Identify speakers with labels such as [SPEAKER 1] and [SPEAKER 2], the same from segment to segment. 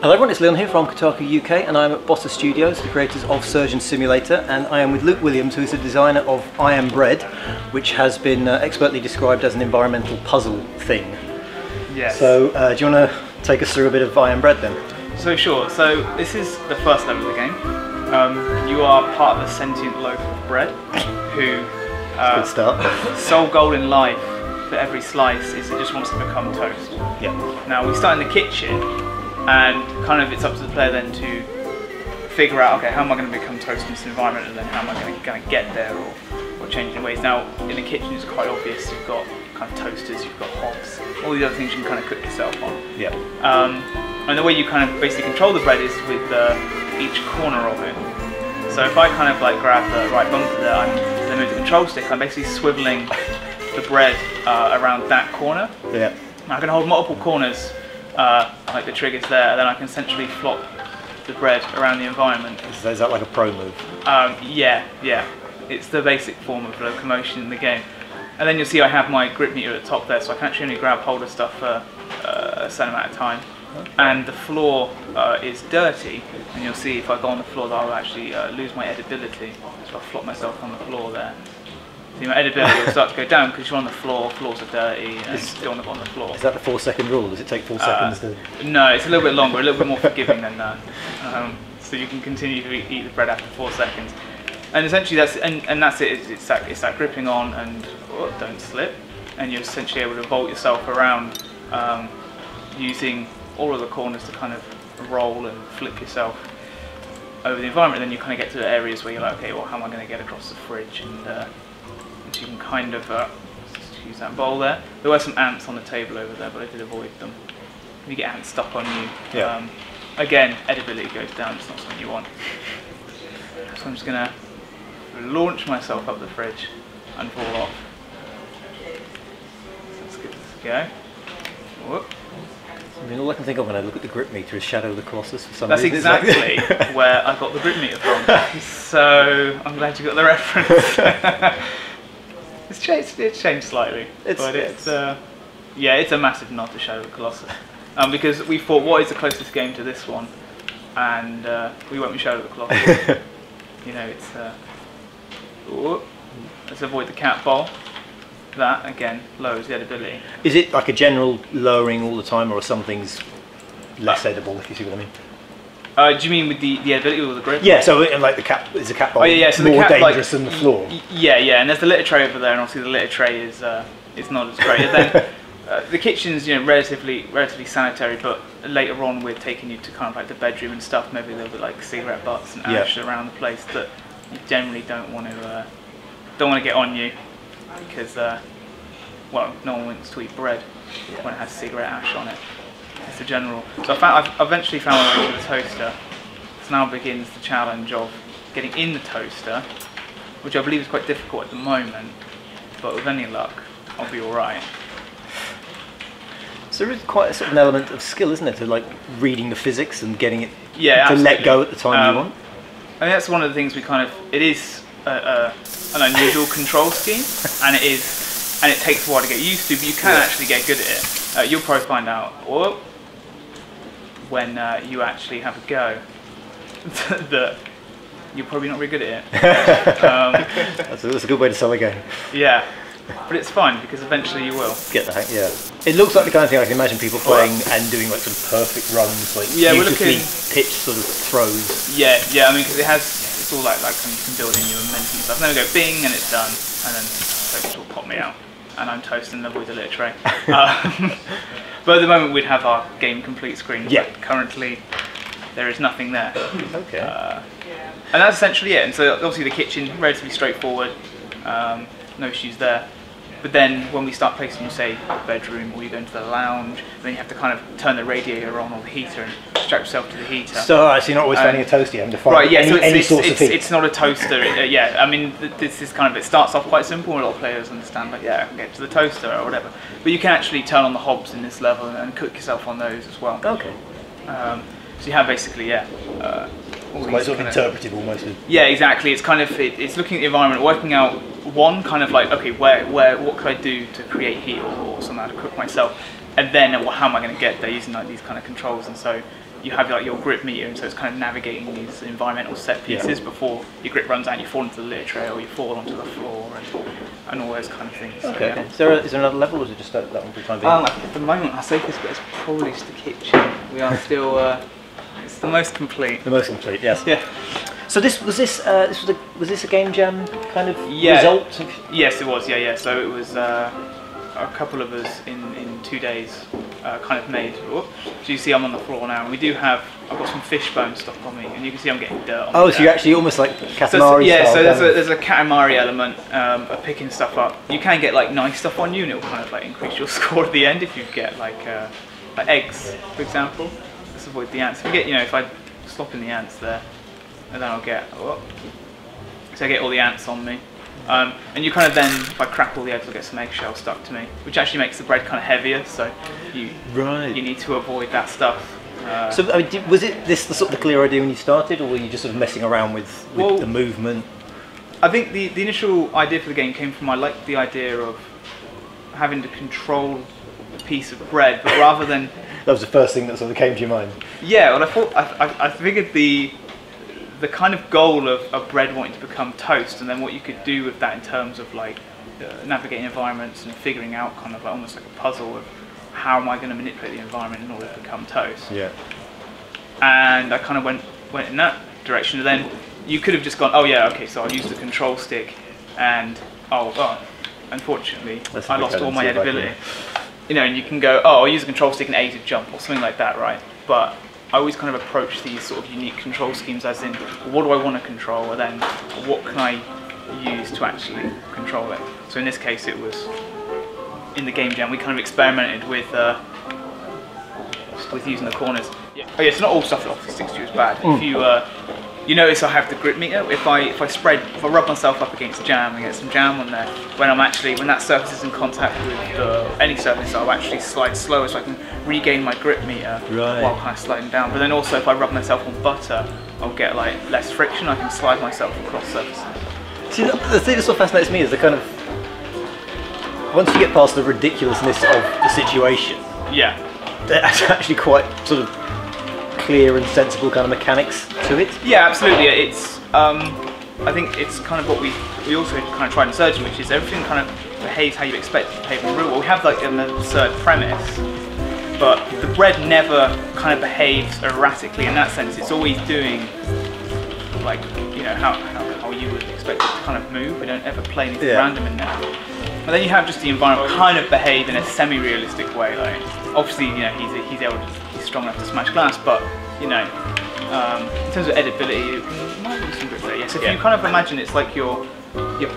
[SPEAKER 1] Hello everyone, it's Leon here from Kotaku UK and I'm at Bossa Studios, the creators of Surgeon Simulator, and I am with Luke Williams, who is the designer of I Am Bread, which has been expertly described as an environmental puzzle thing.
[SPEAKER 2] Yes.
[SPEAKER 1] So do you want to take us through a bit of I Am Bread then?
[SPEAKER 2] So sure, so this is the first level of the game. You are part of a sentient loaf of bread who
[SPEAKER 1] Good start.
[SPEAKER 2] sole goal in life for every slice is it just wants to become toast.
[SPEAKER 1] Yeah.
[SPEAKER 2] Now we start in the kitchen and kind of it's up to the player then to figure out, okay, how am I going to become toast in this environment, and then how am I going to get there, or change in ways. Now in the kitchen it's quite obvious, you've got kind of toasters, you've got hobs, all these other things you can kind of cook yourself on.
[SPEAKER 1] Yeah.
[SPEAKER 2] And the way you kind of basically control the bread is with each corner of it. So if I kind of like grab the right bumper there, then with the control stick, I'm basically swiveling the bread around that corner.
[SPEAKER 1] Yeah.
[SPEAKER 2] I can hold multiple corners, like the triggers there, and then I can essentially flop the bread around the environment.
[SPEAKER 1] Is that like a pro move?
[SPEAKER 2] Yeah. It's the basic form of locomotion in the game. And then you'll see I have my grip meter at the top there, so I can actually only grab hold of stuff for a certain amount of time. Okay. And the floor is dirty, and you'll see if I go on the floor that I'll actually lose my edibility. So I'll flop myself on the floor there. See, my edibility will start to go down because you're on the floor, floors are dirty, and you don't want to go on the floor.
[SPEAKER 1] Is that the 4-second rule? Does it take 4 seconds to...
[SPEAKER 2] No, it's a little bit longer, a little bit more forgiving than that. So you can continue to eat the bread after 4 seconds. And essentially that's it. It's that gripping on and don't slip, and you're essentially able to vault yourself around using all of the corners to kind of roll and flip yourself over the environment. And then you kind of get to the areas where you're like, okay, well, how am I going to get across the fridge? And so you can kind of use that bowl there. There were some ants on the table over there, but I did avoid them. If you get ants stuck on you,
[SPEAKER 1] yeah.
[SPEAKER 2] Again, edibility goes down. It's not something you want. So I'm just going to launch myself up the fridge and fall off. So let's give this a go. Whoop.
[SPEAKER 1] I mean, all I can think of when I look at the grip meter is Shadow of the Colossus for some
[SPEAKER 2] reason. That's exactly where I got the grip meter from. So I'm glad you got the reference. It's changed slightly, but it's a massive nod to Shadow of the Colossus. Because we thought, what is the closest game to this one? And we went with Shadow of the Colossus. You know, it's let's avoid the cat bowl. That again lowers the edibility.
[SPEAKER 1] Is it like a general lowering all the time, or are some things less edible, if you see what I mean?
[SPEAKER 2] Do you mean with the edibility or the grip?
[SPEAKER 1] Yeah, so like is the cat bowl
[SPEAKER 2] so
[SPEAKER 1] more dangerous than the floor?
[SPEAKER 2] Yeah, and there's the litter tray over there, and obviously the litter tray is not as great. And then the kitchen's relatively sanitary, but later on we're taking you to kind of like the bedroom and stuff. Maybe there'll be like cigarette butts and ash around the place that you generally don't want to get on you, because well, no one wants to eat bread when it has cigarette ash on it. It's the general. So I've eventually found my way to the toaster. So now begins the challenge of getting in the toaster, which I believe is quite difficult at the moment, but with any luck, I'll be all right.
[SPEAKER 1] So there is quite a sort of an element of skill, isn't it, to like reading the physics and getting it to
[SPEAKER 2] absolutely.
[SPEAKER 1] Let go at the time you want?
[SPEAKER 2] I mean, that's one of the things it is an unusual control scheme, and it takes a while to get used to, but you can actually get good at it. You'll probably find out when you actually have a go that you're probably not very good at it.
[SPEAKER 1] That's a good way to sell a game.
[SPEAKER 2] Yeah. But it's fun because eventually you will.
[SPEAKER 1] Get the hang, yeah. It looks like the kind of thing I can imagine people playing and doing like some perfect runs, like beautifully pitched sort of throws.
[SPEAKER 2] Yeah, I mean, because it's all like you can build in your momentum and stuff. And then we go bing and it's done, and then toast will pop me out, and I'm toasting the avoid the litter tray. But at the moment we'd have our game complete screen.
[SPEAKER 1] Yeah.
[SPEAKER 2] But currently there is nothing there.
[SPEAKER 1] Okay.
[SPEAKER 2] And that's essentially it. And so obviously the kitchen, relatively straightforward. No issues there. But then when we start placing you, say, the bedroom, or you go into the lounge, then you have to kind of turn the radiator on or the heater and strap yourself to the heater.
[SPEAKER 1] So you're not always finding a toaster, you're having to find any source of heat.
[SPEAKER 2] It's not a toaster, I mean, this is kind of, it starts off quite simple, and a lot of players understand, like, I can get to the toaster or whatever. But you can actually turn on the hobs in this level and cook yourself on those as well.
[SPEAKER 1] Okay.
[SPEAKER 2] So you have basically,
[SPEAKER 1] it's quite sort of interpretive almost.
[SPEAKER 2] Yeah, exactly. It's kind of, it's looking at the environment, working out one kind of like, okay, what could I do to create heat or somehow to cook myself, and then how am I going to get there using like these kind of controls. And so you have like your grip meter, and so it's kind of navigating these environmental set pieces before your grip runs out and you fall into the litter tray or you fall onto the floor and all those kind of things.
[SPEAKER 1] Okay.
[SPEAKER 2] So, yeah.
[SPEAKER 1] Is there another level, or is it just that one for the time being?
[SPEAKER 2] At the moment, our safest bit is probably just the kitchen. We are still, it's the most complete.
[SPEAKER 1] The most complete, yes.
[SPEAKER 2] Yeah.
[SPEAKER 1] So was this a game jam kind of result?
[SPEAKER 2] Yes, it was. Yeah. So it was a couple of us in 2 days kind of made. So you see, I'm on the floor now, and we do have. I've got some fishbone stuff on me, and you can see I'm getting dirt on me.
[SPEAKER 1] Oh, so you're actually almost like Katamari
[SPEAKER 2] yeah,
[SPEAKER 1] style.
[SPEAKER 2] so there's a Katamari element of picking stuff up. You can get like nice stuff on you, and it'll kind of like increase your score at the end if you get like eggs, for example. Let's avoid the ants. If you get, if I slop in the ants there, and then I'll get. So I get all the ants on me. And you kind of then, if I crack all the eggs, I'll get some eggshell stuck to me, which actually makes the bread kind of heavier. So you need to avoid that stuff.
[SPEAKER 1] So I mean, was it the sort of the clear idea when you started, or were you just sort of messing around with the movement?
[SPEAKER 2] I think the initial idea for the game came from, I liked the idea of having to control a piece of bread, but rather than...
[SPEAKER 1] That was the first thing that sort of came to your mind?
[SPEAKER 2] Yeah, well I figured the kind of goal of bread wanting to become toast, and then what you could do with that in terms of like navigating environments and figuring out kind of like, almost like a puzzle of how am I going to manipulate the environment in order to become toast.
[SPEAKER 1] Yeah.
[SPEAKER 2] And I kind of went in that direction, and then you could have just gone, oh yeah, okay, so I'll use the control stick, and unfortunately I lost all my edibility. And you can go, oh, I'll use the control stick and A to jump or something like that, right? But I always kind of approach these sort of unique control schemes as in, what do I want to control, and then what can I use to actually control it? So in this case, it was in the game jam. We kind of experimented with using the corners. Yeah. Oh yeah, it's not all stuff that Office 62 is bad. If you notice, I have the grip meter. If I rub myself up against jam and get some jam on there, when that surface is in contact with any surface, I'll actually slide slower, so I can regain my grip meter while kind of sliding down. But then also, if I rub myself on butter, I'll get like less friction. I can slide myself across surfaces.
[SPEAKER 1] See, the thing that sort of fascinates me is the kind of, once you get past the ridiculousness of the situation, there's actually quite sort of clear and sensible kind of mechanics to it.
[SPEAKER 2] Yeah, absolutely. It's I think it's kind of what we also kind of tried in Surgeon, which is everything kind of behaves how you expect it to behave in the real world. We have like an absurd premise, but the bread never kind of behaves erratically in that sense. It's always doing like how you would expect it to kind of move. We don't ever play anything random in there. And then you have just the environment kind of behave in a semi-realistic way. Like obviously, he's strong enough to smash glass, but in terms of edibility, it might be some grip there. Yes, if you kind of imagine it's like you're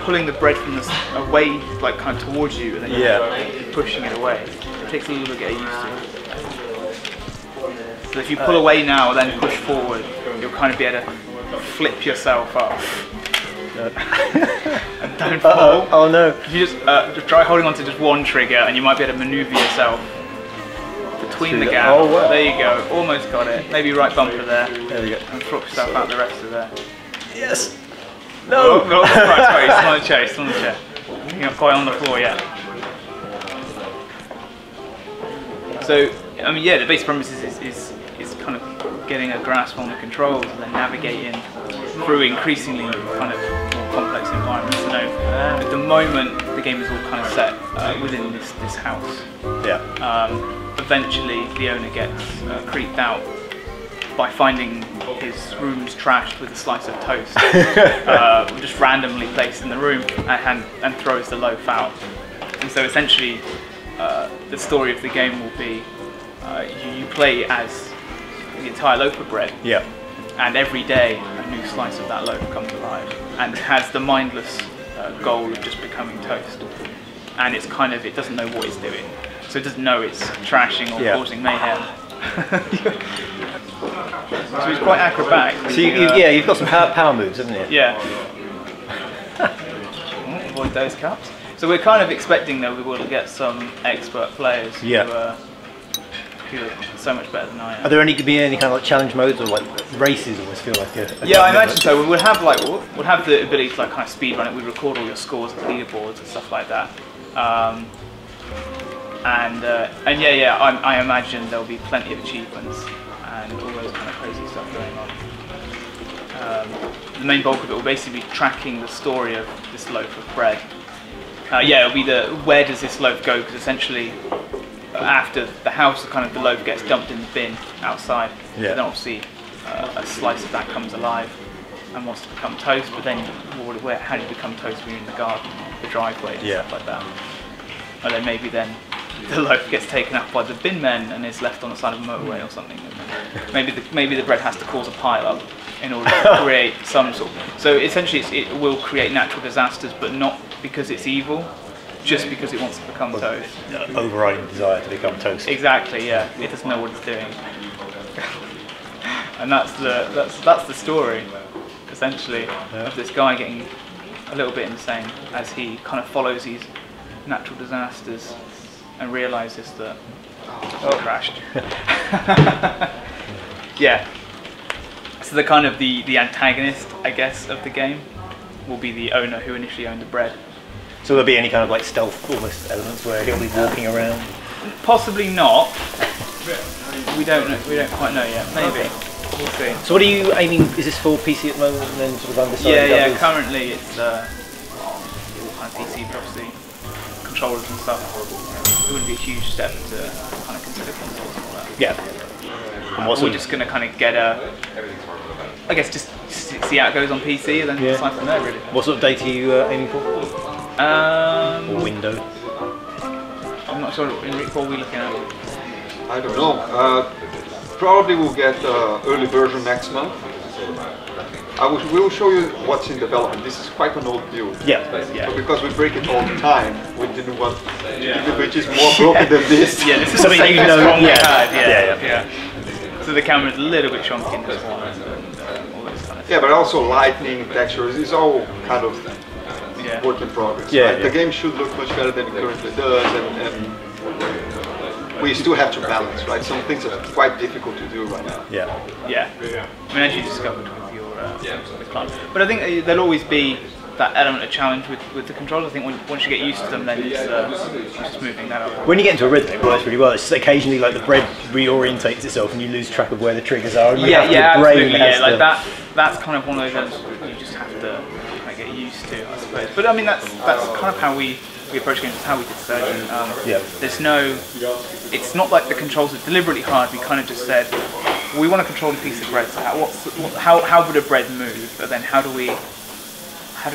[SPEAKER 2] pulling the bread from away, like kind of towards you, and then you're pushing it away. It takes a little bit to get used to. So if you pull away now, then push forward, you'll kind of be able to flip yourself up. And don't fall.
[SPEAKER 1] Oh no!
[SPEAKER 2] If you just try holding on to just one trigger, and you might be able to maneuver yourself between the gap.
[SPEAKER 1] Oh, wow.
[SPEAKER 2] There you go. Almost got it. Maybe right bumper there.
[SPEAKER 1] There we go.
[SPEAKER 2] And flip yourself out the rest of there.
[SPEAKER 1] Yes. No.
[SPEAKER 2] Oh, sorry. It's on the chair. It's on the chair. You're not quite on the floor yet. So, I mean, yeah, the basic premise is kind of getting a grasp on the controls and then navigating through increasingly kind of more complex environments. So at the moment, the game is all kind of set within this house.
[SPEAKER 1] Yeah.
[SPEAKER 2] Eventually, the owner gets creeped out by finding his room's trashed with a slice of toast, just randomly placed in the room, and throws the loaf out. And so essentially, the story of the game will be you play as the entire loaf of bread.
[SPEAKER 1] Yeah.
[SPEAKER 2] And every day a new slice of that loaf comes alive and has the mindless goal of just becoming toast. And it's kind of, it doesn't know what it's doing. So it doesn't know it's trashing or causing mayhem. So it's quite acrobatic.
[SPEAKER 1] So you've got some power moves, haven't you?
[SPEAKER 2] Yeah. Avoid those cups. So we're kind of expecting that we will get some expert players who are so much better than I am.
[SPEAKER 1] Are there going to be any kind of like challenge modes or like races? Always feel like a
[SPEAKER 2] yeah, I imagine so. We would have we'll have the ability to like kind of speed run it. We record all your scores and leaderboards and stuff like that. I imagine there'll be plenty of achievements and all those the main bulk of it will basically be tracking the story of this loaf of bread. It'll be where does this loaf go? Because essentially, after the house, the loaf gets dumped in the bin outside.
[SPEAKER 1] Yeah.
[SPEAKER 2] Then obviously a slice of that comes alive and wants to become toast. But then, how do you become toast when you're in the garden, the driveway, and stuff like that? And then maybe the loaf gets taken up by the bin men and is left on the side of a motorway or something. And maybe the bread has to cause a pile up in order to create some sort. So essentially, it will create natural disasters, but not because it's evil, just because it wants to become toast.
[SPEAKER 1] Overriding desire to become toast.
[SPEAKER 2] Exactly. Yeah. It doesn't know what it's doing, and that's the story, essentially, of this guy getting a little bit insane as he kind of follows these natural disasters and realizes that it crashed. Yeah. So the antagonist, I guess, of the game will be the owner who initially owned the bread.
[SPEAKER 1] So there'll be any kind of like stealth almost elements where he'll be walking around?
[SPEAKER 2] Possibly not. We don't know. We don't quite know yet. Maybe. We'll see.
[SPEAKER 1] So what are you aiming? Is this for PC at the moment and then sort of undecided?
[SPEAKER 2] Yeah. Currently it's all kind of PC, but obviously controllers and stuff. It wouldn't be a huge step to kind of consider consoles and all that.
[SPEAKER 1] Yeah. And
[SPEAKER 2] we're just going to kind of get I guess just see how it goes on PC and then decide from there, really.
[SPEAKER 1] What sort of date are you aiming for? Or window?
[SPEAKER 2] I'm not sure. Enrique, what are we looking at?
[SPEAKER 3] I don't know. Probably we'll get early version next month. We will show you what's in development. This is quite an old build.
[SPEAKER 1] Yeah.
[SPEAKER 3] But because we break it all the time, we didn't want which is more broken than this.
[SPEAKER 2] Yeah, this is
[SPEAKER 1] something
[SPEAKER 2] the
[SPEAKER 1] you know.
[SPEAKER 2] Strong yeah. So the camera is a little bit chunky in this one, and all those kind of.
[SPEAKER 3] Yeah, but also lighting, textures, it's all kind of work in progress.
[SPEAKER 1] Yeah,
[SPEAKER 3] right? The game should look much better than it currently does, and we still have to balance, right? Some things are quite difficult to do right now.
[SPEAKER 2] Yeah. I mean, as you discovered with your with Plant. But I think there'll always be that element of challenge with the controls. I think once you get used to them, then it's just moving that up.
[SPEAKER 1] When you get into a rhythm, it works really well. It's just occasionally like the bread reorientates itself and you lose track of where the triggers are. And
[SPEAKER 2] Absolutely. That's kind of one of those you just have to kind of get used to, I suppose. But I mean, that's kind of how we approach games. It's how we did Surgeon. It's not like the controls are deliberately hard. We kind of just said we want to control a piece of bread. So how would a bread move? And then how do we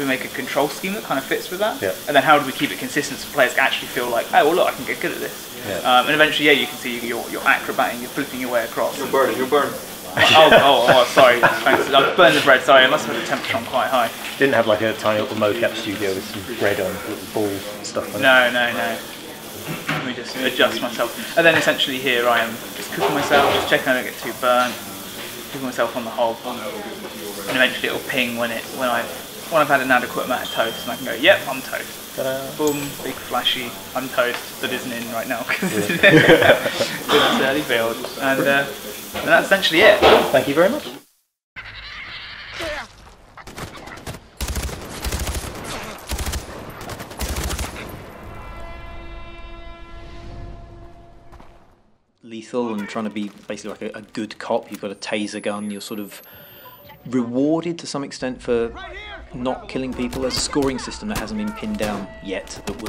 [SPEAKER 2] make a control scheme that kind of fits with that?
[SPEAKER 1] Yeah.
[SPEAKER 2] And then how do we keep it consistent so players actually feel like, oh, well, look, I can get good at this.
[SPEAKER 1] Yeah.
[SPEAKER 2] And eventually, you can see you're acrobating, you're flipping your way across.
[SPEAKER 3] You burn.
[SPEAKER 2] Sorry, thanks. I've burned the bread, sorry, I must have had the temperature on quite high.
[SPEAKER 1] Didn't have like a tiny little mocap studio with some bread on, little balls and stuff on it?
[SPEAKER 2] No. Let me just adjust myself. And then essentially here I am just cooking myself, just checking I don't get too burnt, cooking myself on the hob. And eventually it'll ping when I've had an adequate amount of toast, and I can go, yep, I'm toast. Ta-da. Boom, big flashy, I'm toast, that isn't in right now because it's early build. And that's essentially it.
[SPEAKER 1] Thank you very much. Lethal and trying to be basically like a good cop. You've got a taser gun, you're sort of rewarded to some extent for not killing people. There's a scoring system that hasn't been pinned down yet that will